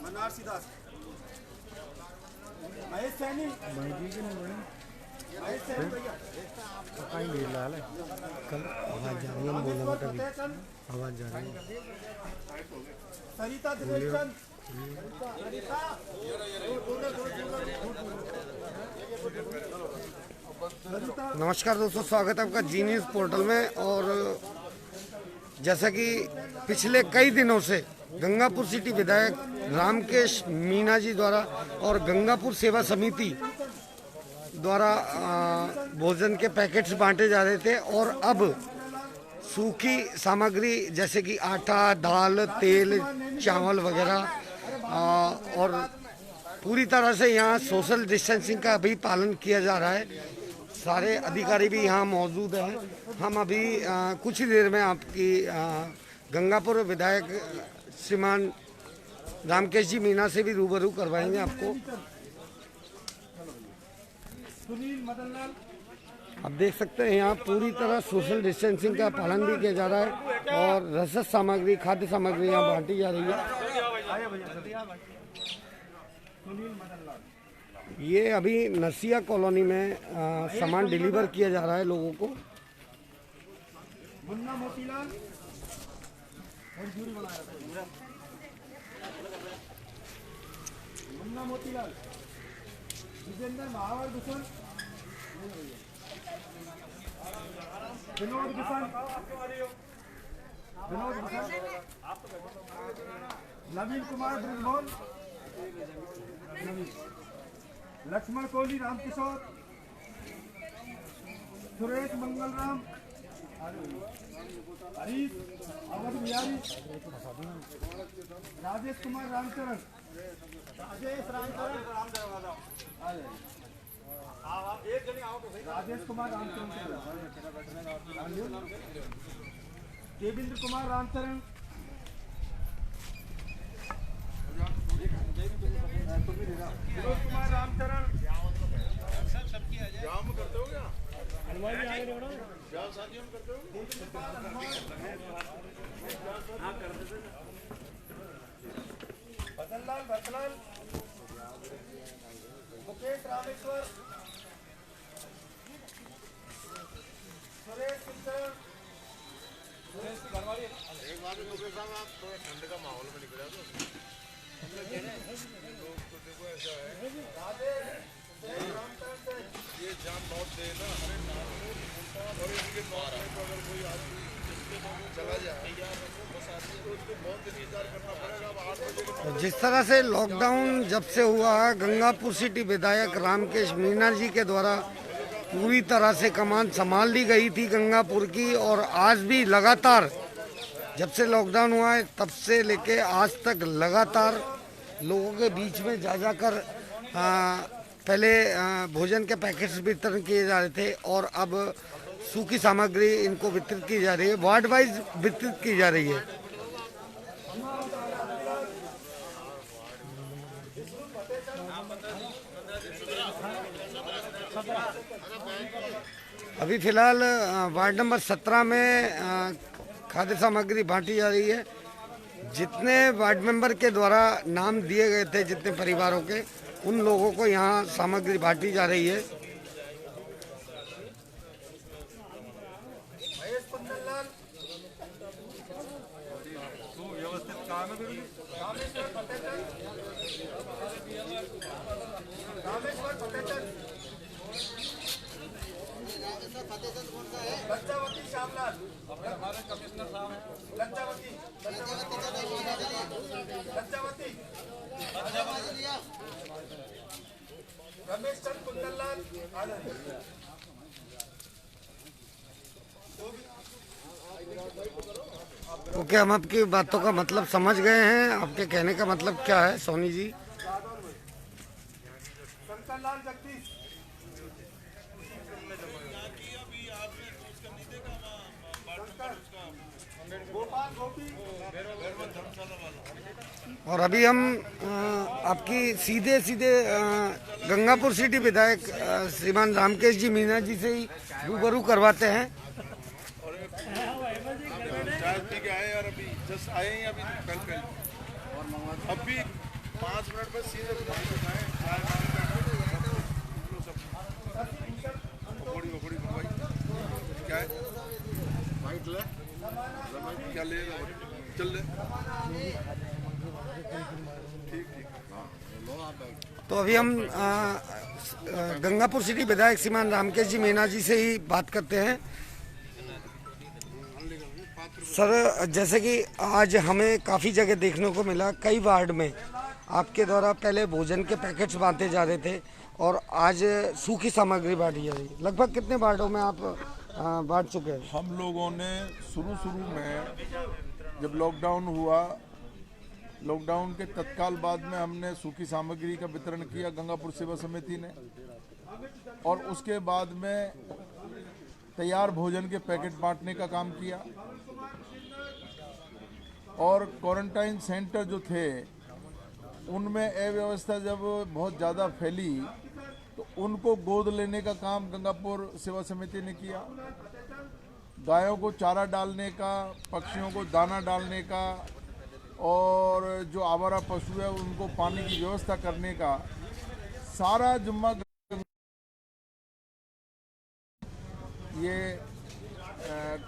बनारसी दास महेश सैनी पता ही नहीं लाल है। कल आवाज जा रही है, बोला बेटा आवाज जा रही है। सरिता दिनेशन नमस्कार दोस्तों, स्वागत है आपका जी न्यूज़ पोर्टल में। और जैसा कि पिछले कई दिनों से गंगापुर सिटी विधायक रामकेश मीणा जी द्वारा और गंगापुर सेवा समिति द्वारा भोजन के पैकेट्स बांटे जा रहे थे, और अब सूखी सामग्री जैसे कि आटा, दाल, तेल, चावल वगैरह और पूरी तरह से यहाँ सोशल डिस्टेंसिंग का भी पालन किया जा रहा है। सारे अधिकारी भी यहाँ मौजूद हैं। हम अभी कुछ ही देर में आपकी गंगापुर विधायक श्रीमान रामकेश जी मीणा से भी रूबरू करवाएंगे आपको। आप देख सकते हैं यहाँ पूरी तरह सोशल डिस्टेंसिंग का पालन भी किया जा रहा है और रसद सामग्री, खाद्य सामग्री यहाँ बांटी जा रही है। ये अभी नसिया कॉलोनी में सामान डिलीवर किया जा रहा है लोगों को। मुन्ना मोतीलाल मुन्ना मोतीलाल विजेंद्र महावर भूषण विनोद भूषण नवीन कुमार ब्रिजमोहन, लक्ष्मण कोहली, रामकिशोर, सुरेश मंगलराम, हरीश अवध बिहारी, राजेश कुमार रामचरण, राजेश कुमार रामचरण, देवेंद्र कुमार रामचरण, विनोद कुमार रामचरण, जाम करते हो क्या? जाम साथियों में करते हो? हाँ करते थे। बदनलाल भटलाल, मुकेश रामेश्वर, सुरेश सिंह, सुरेश घरवाली। एक बार में मुकेश साहब आप थोड़ा ठंड का माहौल में निकले तो लोग तो देखो ऐसा है, ये जाम बहुत दे ना, और इनके बारे में अगर कोई आदमी चला जाए तो उसको बहुत इंतजार करना पड़ेगा। अब 8 बजे तो जिस तरह से लॉकडाउन जब से हुआ है, गंगापुर सिटी विधायक रामकेश मीणा जी के द्वारा पूरी तरह से कमान संभाल ली गई थी गंगापुर की, और आज भी लगातार जब से लॉकडाउन हुआ है तब से लेके आज तक लगातार लोगों के बीच में जा जाकर पहले भोजन के पैकेट्स वितरण किए जा रहे थे, और अब सूखी सामग्री इनको वितरित की जा रही है, वार्ड वाइज वितरित की जा रही है। अभी फिलहाल वार्ड नंबर 17 में खाद्य सामग्री बांटी जा रही है। जितने वार्ड मेंबर के द्वारा नाम दिए गए थे, जितने परिवारों के, उन लोगों को यहाँ सामग्री बांटी जा रही है। लज्जावती श्यामलाल, हमारे कमिश्नर साहब हैं। लज्जावती रमेश चंद कुंदनलाल, ओके, हम आपकी बातों का मतलब समझ गए हैं। आपके कहने का मतलब क्या है सोनी जी? शंकरलाल जगदीश, गोपाल गोपी, और अभी हम आपकी सीधे गंगापुर सिटी विधायक श्रीमान रामकेश जी मीणा जी से ही रूबरू करवाते हैं। जस्ट आए ही अभी कल अभी 5 मिनट में सीधे चाय पकौड़ी मंगवाई। क्या है वाइट ले क्या ले चल ले ठीक तो अभी हम गंगापुर सिटी विधायक श्रीमान रामकेश जी मीणा जी से ही बात करते हैं। सर, जैसे कि आज हमें काफ़ी जगह देखने को मिला, कई वार्ड में आपके द्वारा पहले भोजन के पैकेट्स बांटे जा रहे थे और आज सूखी सामग्री बांटी जा रही है। लगभग कितने वार्डों में आप बांट चुके हैं? हम लोगों ने शुरू में जब लॉकडाउन हुआ, लॉकडाउन के तत्काल बाद में हमने सूखी सामग्री का वितरण किया गंगापुर सेवा समिति ने, और उसके बाद में तैयार भोजन के पैकेट बांटने का काम किया। और क्वारंटाइन सेंटर जो थे उनमें अव्यवस्था जब बहुत ज़्यादा फैली तो उनको गोद लेने का काम गंगापुर सेवा समिति ने किया। गायों को चारा डालने का, पक्षियों को दाना डालने का, और जो आवारा पशु है उनको पानी की व्यवस्था करने का सारा जिम्मा ये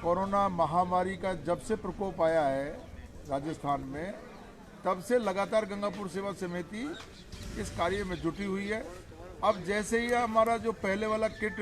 कोरोना महामारी का जब से प्रकोप आया है राजस्थान में, तब से लगातार गंगापुर सेवा समिति इस कार्य में जुटी हुई है। अब जैसे ही हमारा जो पहले वाला किट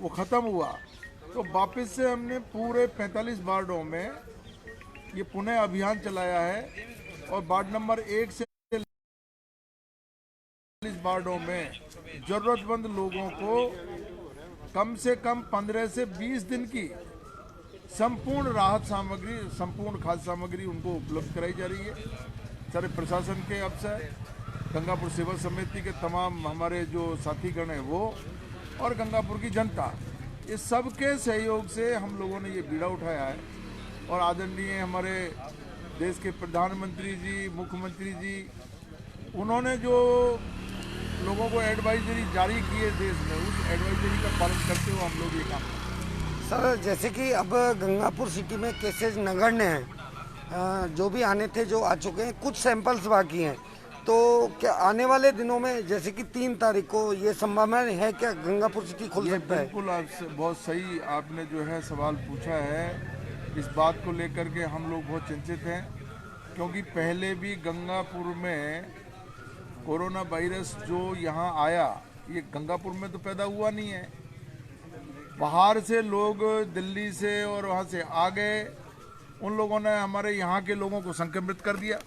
वो ख़त्म हुआ तो वापस से हमने पूरे 45 वार्डों में ये पुनः अभियान चलाया है, और वार्ड नंबर 1 से 40 वार्डों में जरूरतमंद लोगों को कम से कम 15 से 20 दिन की संपूर्ण राहत सामग्री, संपूर्ण खाद्य सामग्री उनको उपलब्ध कराई जा रही है। सारे प्रशासन के अफसर, गंगापुर सेवा समिति के तमाम हमारे जो साथीगण हैं वो, और गंगापुर की जनता, इस सब के सहयोग से हम लोगों ने ये बीड़ा उठाया है। और आदरणीय हमारे देश के प्रधानमंत्री जी, मुख्यमंत्री जी, उन्होंने जो लोगों को एडवाइजरी जारी की है देश में, उस एडवाइजरी का पालन करते हुए हम लोग ये काम करते हैं। सर, जैसे कि अब गंगापुर सिटी में केसेज नगण्य हैं, जो भी आने थे जो आ चुके हैं, कुछ सैंपल्स बाकी हैं, तो क्या आने वाले दिनों में जैसे कि 3 तारीख को ये संभावना है क्या गंगापुर सिटी खुल सकता है? बिल्कुल, आपसे बहुत सही आपने जो है सवाल पूछा है। इस बात को लेकर के हम लोग बहुत चिंतित हैं, क्योंकि पहले भी गंगापुर में कोरोना वायरस जो यहाँ आया, ये गंगापुर में तो पैदा हुआ नहीं है। बाहर से लोग दिल्ली से और वहाँ से आ गए, उन लोगों ने हमारे यहाँ के लोगों को संक्रमित कर दिया।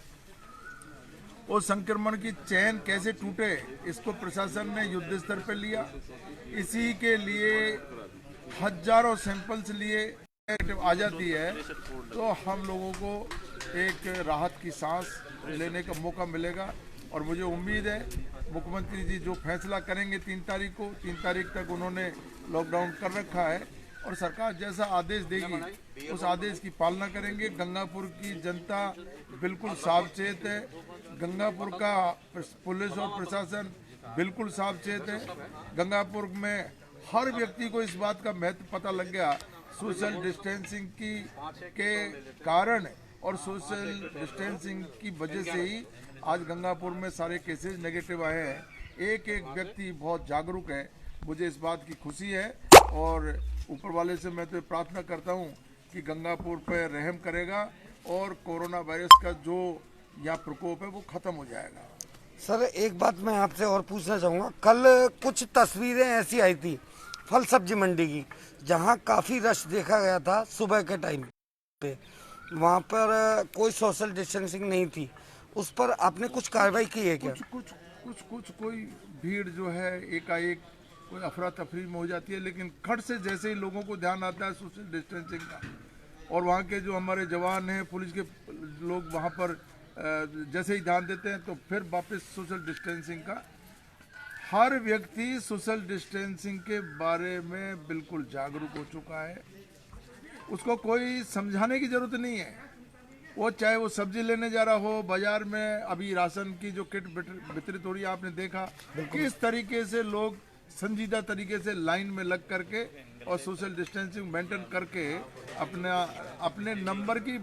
और संक्रमण की चेन कैसे टूटे, इसको प्रशासन ने युद्ध स्तर पर लिया। इसी के लिए हजारों सैंपल्स लिए आ जाती है तो हम लोगों को एक राहत की सांस लेने का मौका मिलेगा। और मुझे उम्मीद है मुख्यमंत्री जी जो फैसला करेंगे 3 तारीख को, 3 तारीख तक उन्होंने लॉकडाउन कर रखा है, और सरकार जैसा आदेश देगी उस आदेश की पालना करेंगे। गंगापुर की जनता बिल्कुल सावचेत है, गंगापुर का पुलिस और प्रशासन बिल्कुल सावचेत है। गंगापुर में हर व्यक्ति को इस बात का महत्व पता लग गया, सोशल डिस्टेंसिंग के कारण और सोशल डिस्टेंसिंग की वजह से ही आज गंगापुर में सारे केसेस नेगेटिव आए हैं। एक एक व्यक्ति बहुत जागरूक है, मुझे इस बात की खुशी है, और ऊपर वाले से मैं तो प्रार्थना करता हूं कि गंगापुर पर रहम करेगा और कोरोना वायरस का जो यहाँ प्रकोप है वो खत्म हो जाएगा। सर, एक बात मैं आपसे और पूछना चाहूँगा, कल कुछ तस्वीरें ऐसी आई थी फल सब्जी मंडी की, जहाँ काफ़ी रश देखा गया था सुबह के टाइम पे, वहाँ पर कोई सोशल डिस्टेंसिंग नहीं थी, उस पर आपने कुछ कार्रवाई की है क्या? कुछ कोई भीड़ जो है एकाएक कोई अफरा तफरी में हो जाती है, लेकिन खट से जैसे ही लोगों को ध्यान आता है सोशल डिस्टेंसिंग का, और वहाँ के जो हमारे जवान हैं, पुलिस के लोग वहाँ पर जैसे ही ध्यान देते हैं तो फिर वापस सोशल डिस्टेंसिंग का। हर व्यक्ति सोशल डिस्टेंसिंग के बारे में बिल्कुल जागरूक हो चुका है, उसको कोई समझाने की जरूरत नहीं है। वो चाहे वो सब्जी लेने जा रहा हो, बाजार में अभी राशन की जो किट वितरित हो रही है, आपने देखा किस तरीके से लोग संजीदा तरीके से लाइन में लग करके और सोशल डिस्टेंसिंग मेंटेन करके अपने नंबर की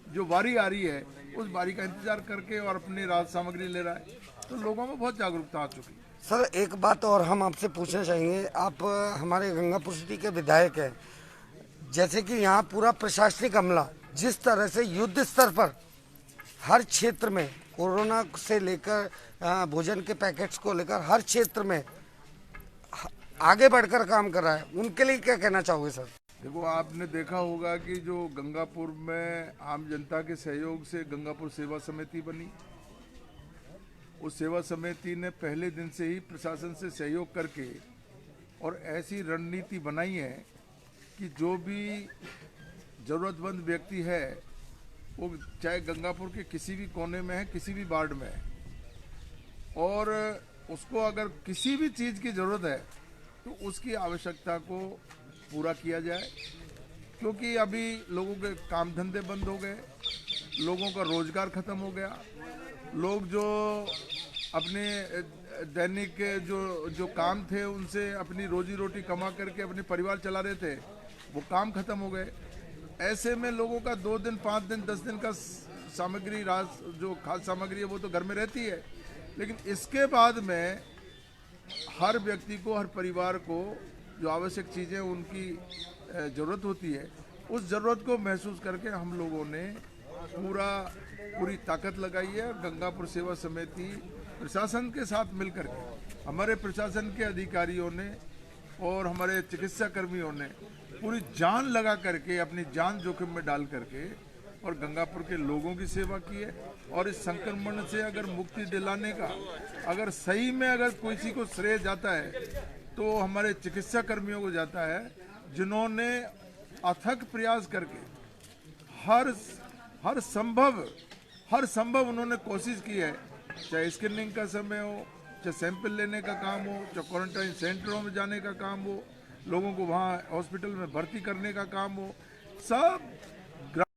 जो बारी आ रही है उस बारी का इंतजार करके और अपनी राहत सामग्री ले रहा है। तो लोगों में बहुत जागरूकता आ चुकी है। सर एक बात और हम आपसे पूछना चाहेंगे, आप हमारे गंगापुर सिटी के विधायक हैं, जैसे कि यहाँ पूरा प्रशासनिक अमला जिस तरह से युद्ध स्तर पर हर क्षेत्र में कोरोना से लेकर भोजन के पैकेट्स को लेकर हर क्षेत्र में आगे बढ़कर काम कर रहा है, उनके लिए क्या कहना चाहोगे सर? देखो, आपने देखा होगा कि जो गंगापुर में आम जनता के सहयोग से गंगापुर सेवा समिति बनी, उस सेवा समिति ने पहले दिन से ही प्रशासन से सहयोग करके और ऐसी रणनीति बनाई है कि जो भी ज़रूरतमंद व्यक्ति है वो चाहे गंगापुर के किसी भी कोने में है, किसी भी वार्ड में है, और उसको अगर किसी भी चीज़ की ज़रूरत है तो उसकी आवश्यकता को पूरा किया जाए। क्योंकि अभी लोगों के काम धंधे बंद हो गए, लोगों का रोजगार खत्म हो गया, लोग जो अपने दैनिक के जो काम थे उनसे अपनी रोजी रोटी कमा करके अपने परिवार चला रहे थे, वो काम खत्म हो गए। ऐसे में लोगों का 2 दिन 5 दिन 10 दिन का सामग्री जो खाद्य सामग्री है वो तो घर में रहती है, लेकिन इसके बाद में हर व्यक्ति को, हर परिवार को जो आवश्यक चीज़ें उनकी ज़रूरत होती है, उस ज़रूरत को महसूस करके हम लोगों ने पूरी ताकत लगाई है। गंगापुर सेवा समिति प्रशासन के साथ मिलकर के, हमारे प्रशासन के अधिकारियों ने और हमारे चिकित्सा कर्मियों ने पूरी जान लगा करके, अपनी जान जोखिम में डाल करके और गंगापुर के लोगों की सेवा की है। और इस संक्रमण से अगर मुक्ति दिलाने का अगर सही में अगर किसी को श्रेय जाता है तो हमारे चिकित्सा कर्मियों को जाता है, जिन्होंने अथक प्रयास करके हर संभव उन्होंने कोशिश की है, चाहे स्क्रीनिंग का समय हो, चाहे सैंपल लेने का काम हो, चाहे क्वारंटाइन सेंटरों में जाने का काम हो, लोगों को वहाँ हॉस्पिटल में भर्ती करने का काम हो, सब